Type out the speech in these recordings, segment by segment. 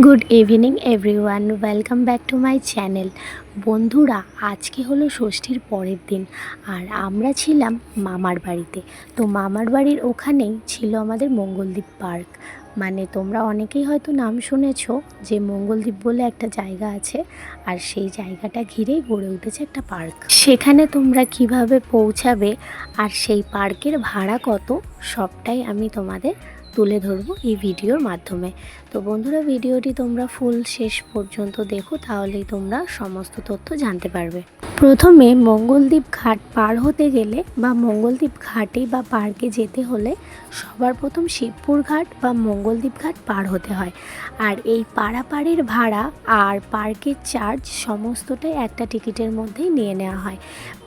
Good evening everyone, welcome back to my channel. বন্ধুরা, আজকে হলো ষষ্ঠীর পরের দিন আর আমরা ছিলাম মামার বাড়িতে। তো মামার বাড়ির ওখানেই ছিল আমাদের মঙ্গলদ্বীপ পার্ক। মানে তোমরা অনেকেই হয়তো নাম শুনেছো যে মঙ্গলদ্বীপ বলে একটা জায়গা আছে, আর সেই জায়গাটা ঘিরেই গড়ে উঠেছে একটা পার্ক। সেখানে তোমরা কিভাবে পৌঁছাবে আর সেই পার্কের ভাড়া কত, সবটাই আমি তোমাদের তুলে ধরবো এই ভিডিওর মাধ্যমে। তো বন্ধুরা, ভিডিওটি তোমরা ফুল শেষ পর্যন্ত দেখো, তাহলেই তোমরা সমস্ত তথ্য জানতে পারবে। প্রথমে মঙ্গলদ্বীপ ঘাট পার হতে গেলে বা মঙ্গলদ্বীপ ঘাটে বা পার্কে যেতে হলে সবার প্রথম শিবপুর ঘাট বা মঙ্গলদ্বীপ ঘাট পার হতে হয়। আর এই পারাপারের ভাড়া আর পার্কের চার্জ সমস্তটাই একটা টিকিটের মধ্যেই নিয়ে নেওয়া হয়।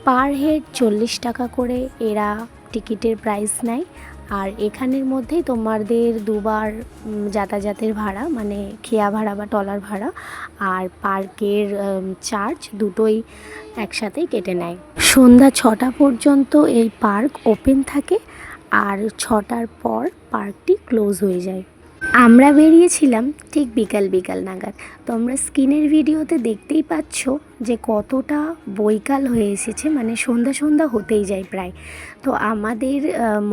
পার হেড 40 টাকা করে এরা টিকিটের প্রাইস নেয়। আর এখানের মধ্যেই তোমাদের দুবার যাতায়াতের ভাড়া, মানে খেয়া ভাড়া বা টলার ভাড়া আর পার্কের চার্জ দুটোই একসাথেই কেটে নেয়। সন্ধ্যা 6টা পর্যন্ত এই পার্ক ওপেন থাকে আর 6টার পর পার্কটি ক্লোজ হয়ে যায়। আমরা বেরিয়েছিলাম ঠিক বিকাল বিকাল নাগাদ। তোমরা স্ক্রিনের ভিডিওতে দেখতেই পাচ্ছ যে কতটা বৈকাল হয়ে এসেছে, মানে সন্ধ্যা সন্ধ্যা হতেই যায় প্রায়। তো আমাদের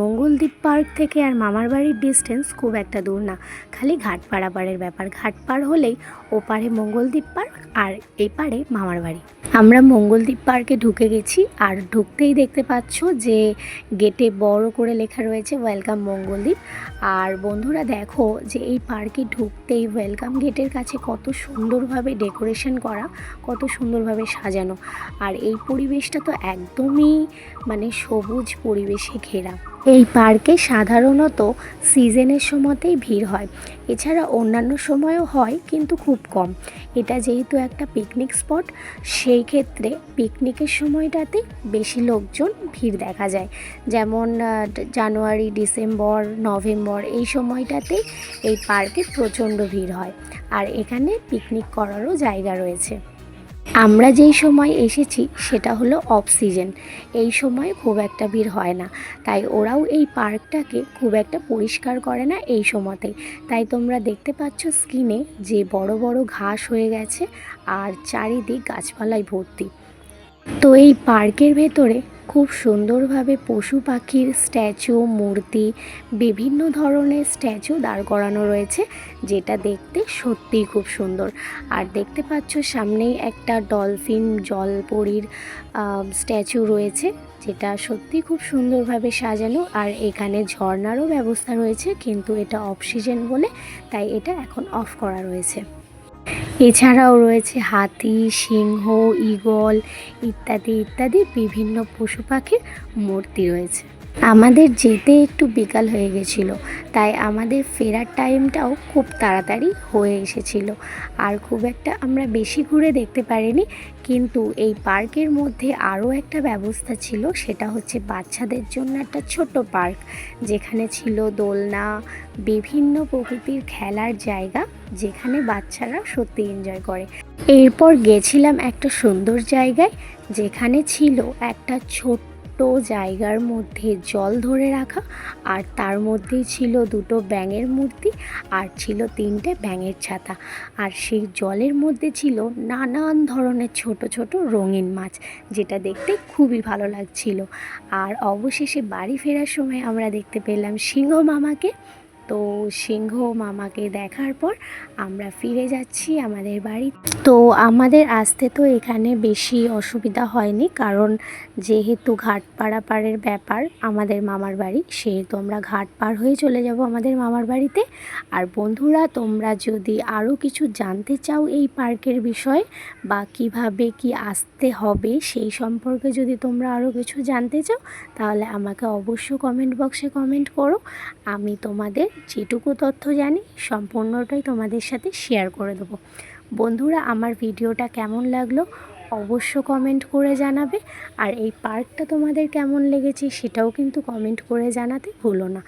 মঙ্গলদ্বীপ পার্ক থেকে আর মামার বাড়ির ডিস্টেন্স খুব একটা দূর না, খালি ঘাট পারাপারের ব্যাপার। ঘাট পার হলেই ওপারে মঙ্গলদ্বীপ পার্ক আর এপারে মামার বাড়ি। আমরা মঙ্গলদ্বীপ পার্কে ঢুকে গেছি আর ঢুকতেই দেখতে পাচ্ছ যে গেটে বড় করে লেখা রয়েছে ওয়েলকাম মঙ্গলদ্বীপ। আর বন্ধুরা দেখো যে এই পার্কে ঢুকতেই ওয়েলকাম গেটের কাছে কত সুন্দরভাবে ডেকোরেশন করা, কত সুন্দরভাবে সাজানো। আর এই পরিবেশটা তো একদমই মানে সবুজ পরিবেশে ঘেরা। এই পার্কে সাধারণত সিজনের সময়তেই ভিড় হয়, এছাড়া অন্যান্য সময়ও হয় কিন্তু খুব কম। এটা যেহেতু একটা পিকনিক স্পট, সেই ক্ষেত্রে পিকনিকের সময়টাতে বেশি লোকজন ভিড় দেখা যায়। যেমন জানুয়ারি, ডিসেম্বর, নভেম্বর এই সময়টাতে এই পার্কে প্রচণ্ড ভিড় হয়। আর এখানে পিকনিক করারও জায়গা রয়েছে। আমরা যেই সময় এসেছি সেটা হলো অফ সিজন, এই সময় খুব একটা ভিড় হয় না, তাই ওরাও এই পার্কটাকে খুব একটা পরিষ্কার করে না এই সময়তেই। তাই তোমরা দেখতে পাচ্ছ স্ক্রিনে যে বড় বড় ঘাস হয়ে গেছে আর চারিদিক গাছপালায় ভর্তি। তো এই পার্কের ভেতরে খুব সুন্দরভাবে পশু পাখির স্ট্যাচু, মূর্তি, বিভিন্ন ধরনের স্ট্যাচু দাঁড় করানো রয়েছে, যেটা দেখতে সত্যিই খুব সুন্দর। আর দেখতে পাচ্ছ সামনেই একটা ডলফিন জলপরীর স্ট্যাচু রয়েছে, যেটা সত্যি খুব সুন্দরভাবে সাজানো। আর এখানে ঝর্ণারও ব্যবস্থা রয়েছে, কিন্তু এটা অফ সিজন বলে তাই এটা এখন অফ করা রয়েছে। এছাড়াও রয়েছে হাতি, সিংহ, ঈগল ইত্যাদি ইত্যাদি বিভিন্ন পশু পাখির মূর্তি রয়েছে। আমাদের যেতে একটু বিকাল হয়ে গেছিলো, তাই আমাদের ফেরার টাইমটাও খুব তাড়াতাড়ি হয়ে এসেছিলো। আর খুব একটা আমরা বেশি ঘুরে দেখতে পারিনি, কিন্তু এই পার্কের মধ্যে আরও একটা ব্যবস্থা ছিল, সেটা হচ্ছে বাচ্চাদের জন্য একটা ছোট্ট পার্ক, যেখানে ছিল দোলনা, বিভিন্ন প্রকৃতির খেলার জায়গা, যেখানে বাচ্চারা সত্যি এনজয় করে। এরপর গেছিলাম একটা সুন্দর জায়গায়, যেখানে ছিল একটা ছোট্ট জায়গার মধ্যে জল ধরে রাখা, আর তার মধ্যেই ছিল দুটো ব্যাঙের মূর্তি আর ছিল 3টে ব্যাঙের ছাতা। আর সেই জলের মধ্যে ছিল নানান ধরনের ছোট ছোট রঙিন মাছ, যেটা দেখতে খুবই ভালো লাগছিল। আর অবশেষে বাড়ি ফেরার সময় আমরা দেখতে পেলাম সিংহ মামাকে। তো সিংহ মামাকে দেখার পর আমরা ফিরে যাচ্ছি আমাদের বাড়ি। তো আমাদের আসতে তো এখানে বেশি অসুবিধা হয়নি, কারণ যেহেতু ঘাট পারাপারের ব্যাপার আমাদের মামার বাড়ি, সেহেতু আমরা ঘাট পার হয়ে চলে যাব আমাদের মামার বাড়িতে। আর বন্ধুরা, তোমরা যদি আরও কিছু জানতে চাও এই পার্কের বিষয়ে বা কিভাবে কি আসতে হবে সেই সম্পর্কে যদি তোমরা আরও কিছু জানতে চাও, তাহলে আমাকে অবশ্যই কমেন্ট বক্সে কমেন্ট করো। আমি তোমাদের যেটুকু তথ্য জানি সম্পূর্ণটাই তোমাদের সাথে শেয়ার করে দেবো। বন্ধুরা, আমার ভিডিওটা কেমন লাগলো অবশ্য কমেন্ট করে জানাবে। আর এই পার্কটা তোমাদের কেমন লেগেছে সেটাও কিন্তু কমেন্ট করে জানাতে ভুলো না।